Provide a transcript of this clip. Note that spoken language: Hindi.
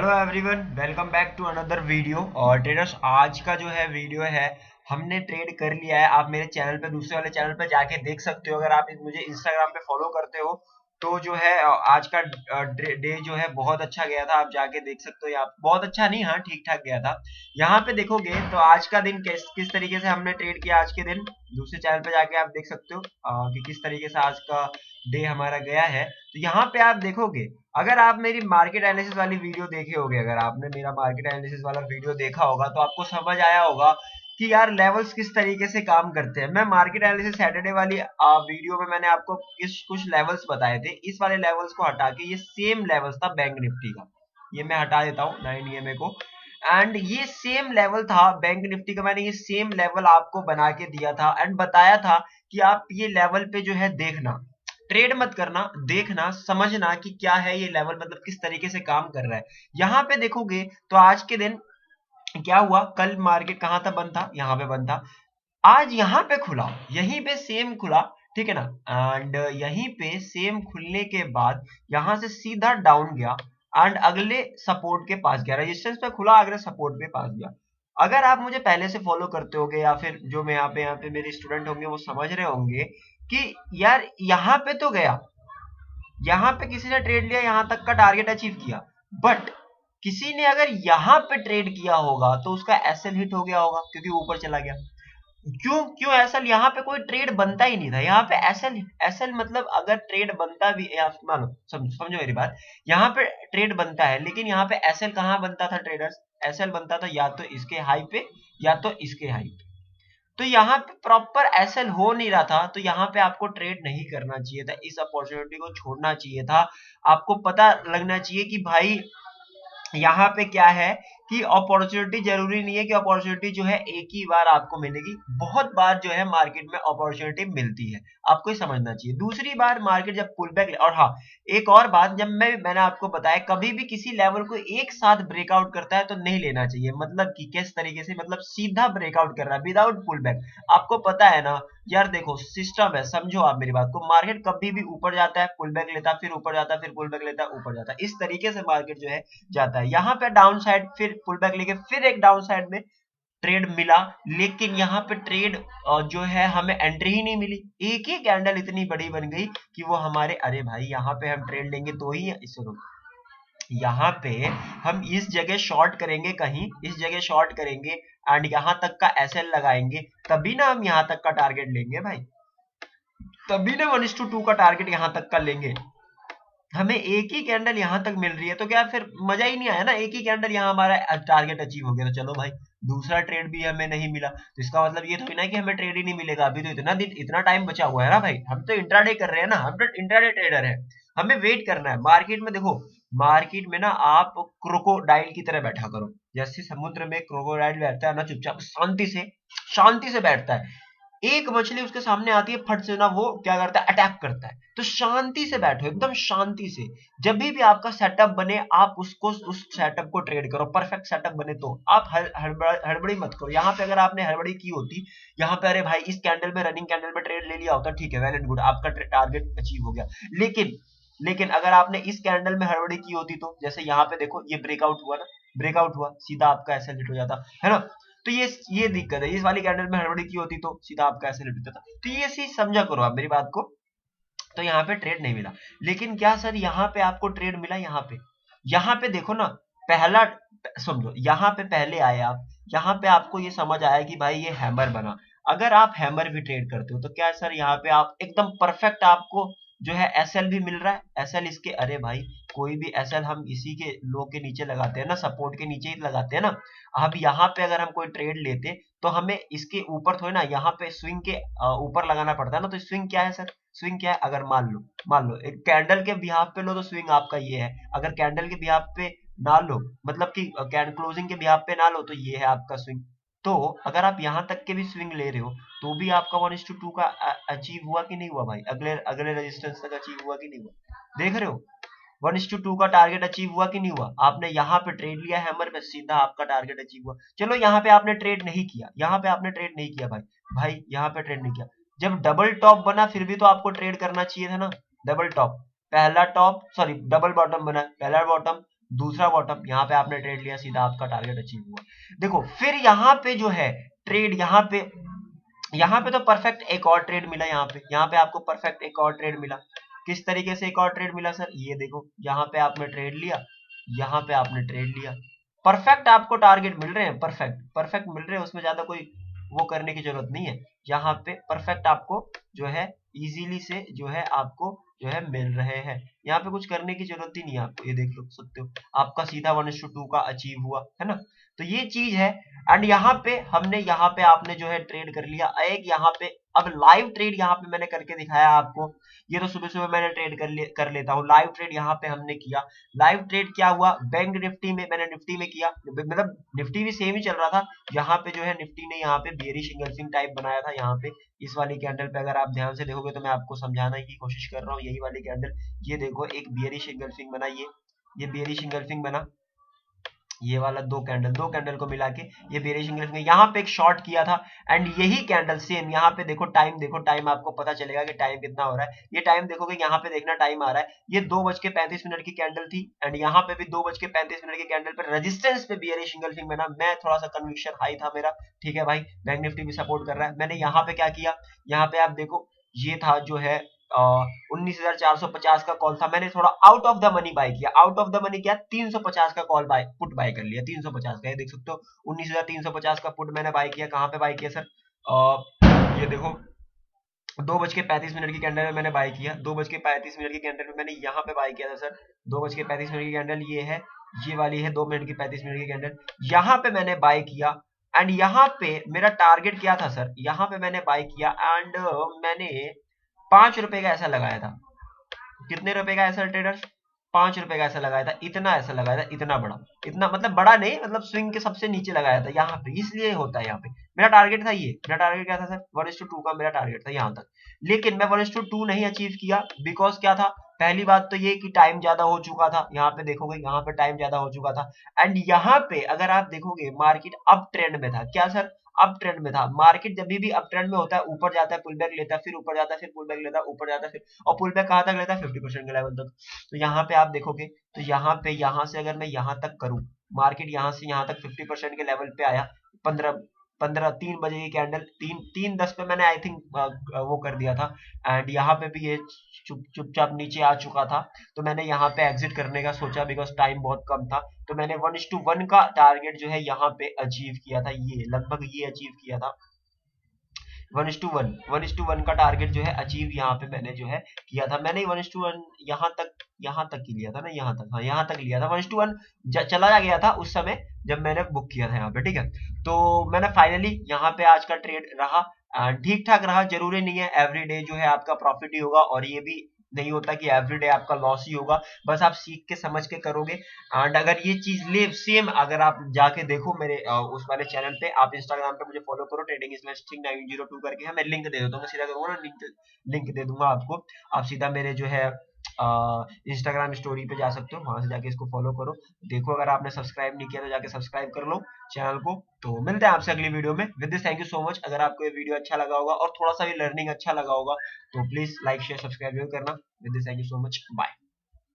Hello everyone, welcome back to another video. और ट्रेडर्स, आज का जो है वीडियो है, हमने ट्रेड कर लिया है। आप मेरे चैनल पे, दूसरे वाले चैनल पे जाके देख सकते हो। अगर आप मुझे इंस्टाग्राम पे फॉलो करते हो तो जो है आज का डे जो है बहुत अच्छा गया था। आप जाके देख सकते हो। यहाँ बहुत अच्छा नहीं, हाँ ठीक ठाक गया था। यहाँ पे देखोगे तो आज का दिन किस तरीके से हमने ट्रेड किया। आज के दिन दूसरे चैनल पे जाके आप देख सकते हो कि किस तरीके से आज का डे हमारा गया है। तो यहाँ पे आप देखोगे, अगर आप मेरी मार्केट एनालिसिस वाली वीडियो देखे होगे, अगर आपने मेरा मार्केट एनालिसिस वाला वीडियो देखा होगा तो आपको समझ आया होगा कि यार लेवल्स किस तरीके से काम करते हैं। मैं मार्केट एनालिसिस सैटरडे वाली वीडियो में मैंने आपको कुछ लेवल्स बताए थे। इस वाले लेवल्स को हटा के ये सेम लेवल्स था बैंक निफ्टी का। ये मैं हटा देता हूँ 9 EMA को। एंड ये सेम लेवल था बैंक निफ्टी का। मैंने ये सेम लेवल आपको बना के दिया था एंड बताया था कि आप ये लेवल पे जो है देखना, ट्रेड मत करना, देखना, समझना कि क्या है ये लेवल, मतलब किस तरीके से काम कर रहा है। यहाँ पे देखोगे तो आज के दिन क्या हुआ। कल मार्केट कहाँ था, बंद था, यहाँ पे बंद था। आज यहाँ पे खुला, यहीं पे सेम खुला, ठीक है ना। एंड यहीं पे सेम खुलने के बाद यहाँ से सीधा डाउन गया एंड अगले सपोर्ट के पास गया। रेजिस्टेंस पे खुला, अगले सपोर्ट पे पास गया। अगर आप मुझे पहले से फॉलो करते होगे या फिर जो मैं यहाँ पे मेरे स्टूडेंट होंगे वो समझ रहे होंगे कि यार यहाँ पे तो गया, यहाँ पे किसी ने ट्रेड लिया, यहाँ तक का टारगेट अचीव किया। बट किसी ने अगर यहाँ पे ट्रेड किया होगा तो उसका एसएल हिट हो गया होगा, क्योंकि ऊपर चला गया। क्यों क्यों एसएल? यहाँ पे कोई ट्रेड बनता ही नहीं था। यहाँ पे एसएल एसएल मतलब अगर ट्रेड बनता भी, मानो समझो मेरी बात, यहाँ पे ट्रेड बनता है लेकिन यहाँ पे एसएल कहाँ बनता था ट्रेडर्स? एसएल बनता था या तो इसके हाई पे या तो इसके हाई पे। तो यहाँ पे प्रॉपर एसएल हो नहीं रहा था, तो यहाँ पे आपको ट्रेड नहीं करना चाहिए था। इस अपॉर्चुनिटी को छोड़ना चाहिए था। आपको पता लगना चाहिए कि भाई यहाँ पे क्या है कि अपॉर्चुनिटी जरूरी नहीं है कि अपॉर्चुनिटी जो है एक ही बार आपको मिलेगी। बहुत बार जो है मार्केट में अपॉर्चुनिटी मिलती है, आपको ही समझना चाहिए। दूसरी बार मार्केट जब पुल बैक, और हाँ एक और बात, जब मैंने आपको बताया कभी भी किसी लेवल को एक साथ ब्रेकआउट करता है तो नहीं लेना चाहिए। मतलब कि किस तरीके से, मतलब सीधा ब्रेकआउट कर रहा है विदाउट पुल बैक। आपको पता है ना यार, देखो सिस्टम है, समझो आप मेरी बात को। मार्केट कभी भी ऊपर जाता है, पुल बैक लेता है, फिर ऊपर जाता है, फिर पुल बैक लेता है, ऊपर जाता है। इस तरीके से मार्केट जो है जाता है। यहाँ पे डाउन साइड, फिर पुल बैक लेके फिर एक डाउन साइड में ट्रेड मिला, लेकिन यहाँ पे ट्रेड जो है हमें एंट्री ही नहीं मिली। एक ही कैंडल इतनी बड़ी बन गई कि वो हमारे, अरे भाई यहाँ पे हम ट्रेड लेंगे तो ही, सुनो, यहाँ पे हम इस जगह शॉर्ट करेंगे, कहीं इस जगह शॉर्ट करेंगे एंड यहाँ तक का एसएल लगाएंगे, तभी ना हम यहाँ तक का टारगेट लेंगे भाई। तभी ना 1:2 का टारगेट यहाँ तक का लेंगे। हमें एक ही कैंडल यहाँ तक मिल रही है तो क्या फिर मजा ही नहीं आया ना। एक ही कैंडल यहाँ हमारा टारगेट अचीव हो गया तो चलो भाई, दूसरा ट्रेड भी हमें नहीं मिला तो इसका मतलब ये थोड़ी ना कि हमें ट्रेड ही नहीं मिलेगा। अभी तो इतना दिन, इतना टाइम बचा हुआ है ना भाई। हम तो इंट्राडे कर रहे हैं ना, हम तो इंट्राडे ट्रेडर है। हमें वेट करना है मार्केट में। देखो मार्केट में ना आप क्रोकोडाइल की तरह बैठा करो। जैसे समुद्र में क्रोकोडाइल बैठता है ना, चुपचाप शांति से बैठता है। एक मछली उसके सामने आती है, फट से ना वो क्या करता है, अटैक करता है। तो शांति से बैठो, एकदम शांति से। जब भी आपका सेटअप बने आप उसको, उस सेटअप को ट्रेड करो। परफेक्ट सेटअप बने तो आप हड़बड़ी मत करो। यहाँ पे अगर आपने हड़बड़ी की होती, यहाँ पे अरे भाई इस कैंडल में, रनिंग कैंडल में ट्रेड ले लिया होता, ठीक है, वेल एंड गुड, आपका टारगेट अचीव हो गया। लेकिन अगर आपने इस कैंडल में हड़बड़ी की होती तो, जैसे यहाँ पे देखो ये ब्रेकआउट हुआ ना, ब्रेकआउट हुआ, सीधा आपका एसएल हिट हो जाता है ना। तो ये दिक्कत है। इस वाली कैंडल में हड़बड़ी की होती तो सीधा आपका एसएल हिट होता। तो ये चीज समझा करो आप मेरी बात को। तो यहाँ पे ट्रेड नहीं मिला, लेकिन क्या सर यहाँ पे आपको ट्रेड मिला? यहाँ पे देखो ना, पहला, समझो यहाँ पे पहले आए आप, यहाँ पे आपको ये समझ आया कि भाई ये हैमर बना। अगर आप हैमर भी ट्रेड करते हो तो क्या सर यहाँ पे आप एकदम परफेक्ट, आपको जो है एसएल भी मिल रहा है। एसएल इसके, अरे भाई कोई भी एसएल हम इसी के लो के नीचे लगाते हैं ना, सपोर्ट के नीचे ही लगाते हैं ना। अब यहाँ पे अगर हम कोई ट्रेड लेते तो हमें इसके ऊपर थोड़ी ना, यहाँ पे स्विंग के ऊपर लगाना पड़ता है ना। तो स्विंग क्या है सर? स्विंग क्या है? अगर मान लो एक कैंडल के बिहाफ पे लो तो स्विंग आपका ये है। अगर कैंडल के बिहाफ पे ना लो, मतलब कि क्लोजिंग के बिहाफ पे ना लो, तो ये है आपका स्विंग। तो अगर आप यहाँ तक के भी स्विंग ले रहे हो तो भी आपका 1:2 का अचीव हुआ कि नहीं हुआ भाई? अगले अगले रेजिस्टेंस तक अचीव हुआ कि नहीं हुआ? देख रहे हो 1:2 का टारगेट अचीव हुआ कि नहीं हुआ? आपने यहाँ पे ट्रेड लिया हैमर में, सीधा आपका टारगेट अचीव हुआ। चलो यहाँ पे आपने ट्रेड नहीं किया, यहाँ पे आपने ट्रेड नहीं किया भाई यहाँ पे ट्रेड नहीं किया। जब डबल टॉप बना फिर भी तो आपको ट्रेड करना चाहिए था ना। डबल टॉप, पहला टॉप, सॉरी डबल बॉटम बना, पहला बॉटम, दूसरा बॉटम, यहाँ पे आपने ट्रेड लिया, सीधा आपका टारगेट अचीव हुआ। देखो फिर यहाँ पे जो है ट्रेड, यहाँ पे तो परफेक्ट एक और ट्रेड मिला, यहाँ पे आपको परफेक्ट एक और ट्रेड मिला। किस तरीके से एक और ट्रेड मिला सर, ये देखो यहाँ पे आपने ट्रेड लिया, यहाँ पे आपने ट्रेड लिया, परफेक्ट आपको टारगेट मिल रहे हैं, परफेक्ट परफेक्ट मिल रहे हैं, उसमें ज्यादा कोई वो करने की जरूरत नहीं है। यहाँ पे परफेक्ट आपको जो है इजीली से जो है आपको जो है मिल रहे हैं, यहाँ पे कुछ करने की जरूरत ही नहीं है आपको, ये देख लो सकते हो आपका सीधा 1:2 का अचीव हुआ है ना। तो ये चीज है। एंड यहाँ पे हमने, यहाँ पे आपने जो है ट्रेड कर लिया एक, यहाँ पे अब लाइव ट्रेड यहाँ पे मैंने करके दिखाया आपको। ये तो सुबह सुबह मैंने ट्रेड कर लेता हूँ, लाइव ट्रेड यहाँ पे हमने किया। लाइव ट्रेड क्या हुआ, बैंक निफ्टी में मैंने निफ्टी में किया, मतलब निफ्टी भी सेम ही चल रहा था। यहाँ पे जो है निफ्टी ने यहाँ पे बेयरिश इंगल्फिंग टाइप बनाया था, यहाँ पे इस वाली कैंडल पे अगर आप ध्यान से देखोगे तो मैं आपको समझाने की कोशिश कर रहा हूँ, यही वाली कैंडल, ये देखो एक बेयरिश इंगल्फिंग बना, ये बेयरिश इंगल्फिंग बना, ये वाला दो कैंडल को मिला के ये बेयरिश इंगल्फिंग, यहाँ पे एक शॉर्ट किया था। एंड यही कैंडल सेम यहाँ पे देखो, टाइम आपको पता चलेगा कि टाइम कितना हो रहा है, ये टाइम देखोगे यहाँ पे देखना टाइम आ रहा है, ये 2:35 की कैंडल थी। एंड यहाँ पे भी 2:35 की कैंडल पर रेजिस्टेंस पे बेयरिश इंगल्फिंग बना, मैं थोड़ा सा कन्विक्शन हाई था मेरा, ठीक है भाई, बैंक निफ्टी भी सपोर्ट कर रहा है। मैंने यहाँ पे क्या किया, यहाँ पे आप देखो ये था जो है 19,450 का कॉल था, मैंने थोड़ा out of the money by किया, आउट ऑफ द मनी क्या, 350 का कॉल बाय, पुट बाय कर लिया, 350 का, ये देख सकते हो 19,350 का पुट मैंने बाय किया। कहाँ पे बाय किया सर, ये देखो 2:35 की कैंडल में मैंने बाय किया, 2:35 की कैंडल में मैंने यहाँ पे बाय किया था सर, 2:35 की कैंडल ये है, ये वाली है 2:35 की कैंडल, यहाँ पे मैंने बाय किया। एंड यहाँ पे मेरा टारगेट क्या था सर, यहाँ पे मैंने बाय किया एंड मैंने 5 रुपए का ऐसा लगाया था, कितने रुपए का ऐसा ट्रेडर्स, 5 रुपए का ऐसा लगाया था, इतना ऐसा लगाया था, इतना बड़ा, इतना मतलब बड़ा नहीं, मतलब स्विंग के सबसे नीचे लगाया था यहाँ पे, इसलिए होता है यहाँ पे। मेरा टारगेट था ये, मेरा टारगेट क्या था सर, 1:2 का मेरा टारगेट था यहाँ तक, लेकिन मैं 1:2 नहीं अचीव किया, बिकॉज क्या था, पहली बात तो ये कि टाइम ज्यादा हो चुका था, यहाँ पे देखोगे यहाँ पे टाइम ज्यादा हो चुका था। एंड यहाँ पे अगर आप देखोगे मार्केट अप ट्रेंड में था, क्या सर, अप ट्रेंड में था मार्केट, जब भी अप ट्रेंड में होता है ऊपर जाता है, पुल बैक लेता है, फिर ऊपर जाता है, फिर पुल बैक लेता है, ऊपर जाता है, फिर और पुल बैक कहां तक लेता है, 50% के लेवल तक। तो यहाँ पे आप देखोगे, तो यहाँ पे यहाँ से अगर मैं यहाँ तक करूं, मार्केट यहाँ से यहाँ तक 50% के लेवल पे आया, 3 बजे की कैंडल, 3:10 पे मैंने आई थिंक वो कर दिया था। एंड यहाँ पे भी ये चुपचाप नीचे आ चुका था, तो मैंने यहाँ पे एग्जिट करने का सोचा, बिकॉज टाइम बहुत कम था। तो मैंने 1:1 का टारगेट जो है यहाँ पे अचीव किया था, ये लगभग ये अचीव किया था, 1:1 का टारगेट जो है अचीव यहाँ पे मैंने जो है किया था। मैंने 1:1 यहाँ तक ही लिया था ना, यहाँ तक, हाँ यहाँ तक लिया था, 1:1 चला गया था उस समय जब मैंने बुक किया था यहाँ पे, ठीक है। तो मैंने फाइनली यहाँ पे आज का ट्रेड रहा ठीक ठाक रहा, जरूरी नहीं है एवरीडे जो है आपका प्रॉफिट ही होगा, और ये भी नहीं होता कि एवरीडे आपका लॉस ही होगा, बस आप सीख के समझ के करोगे। एंड अगर ये चीज ले सेम, अगर आप जाके देखो मेरे उस वाले चैनल पे, आप इंस्टाग्राम पे मुझे फॉलो करो, ट्रेडिंग इन्वेस्टिंग 902 करके है, मैं लिंक दे देता हूँ, मैं सीधा करूंगा ना, लिंक दे दूंगा आपको, आप सीधा मेरे जो है इंस्टाग्राम स्टोरी पे जा सकते हो, वहां से जाके इसको फॉलो करो, देखो अगर आपने सब्सक्राइब नहीं किया तो जाके सब्सक्राइब कर लो चैनल को। तो मिलते हैं आपसे अगली वीडियो में, with this thank you so much. अगर आपको ये वीडियो अच्छा लगा होगा और थोड़ा सा भी लर्निंग अच्छा लगा होगा तो प्लीज लाइक शेयर सब्सक्राइब जरूर करना। With this thank you so much, bye.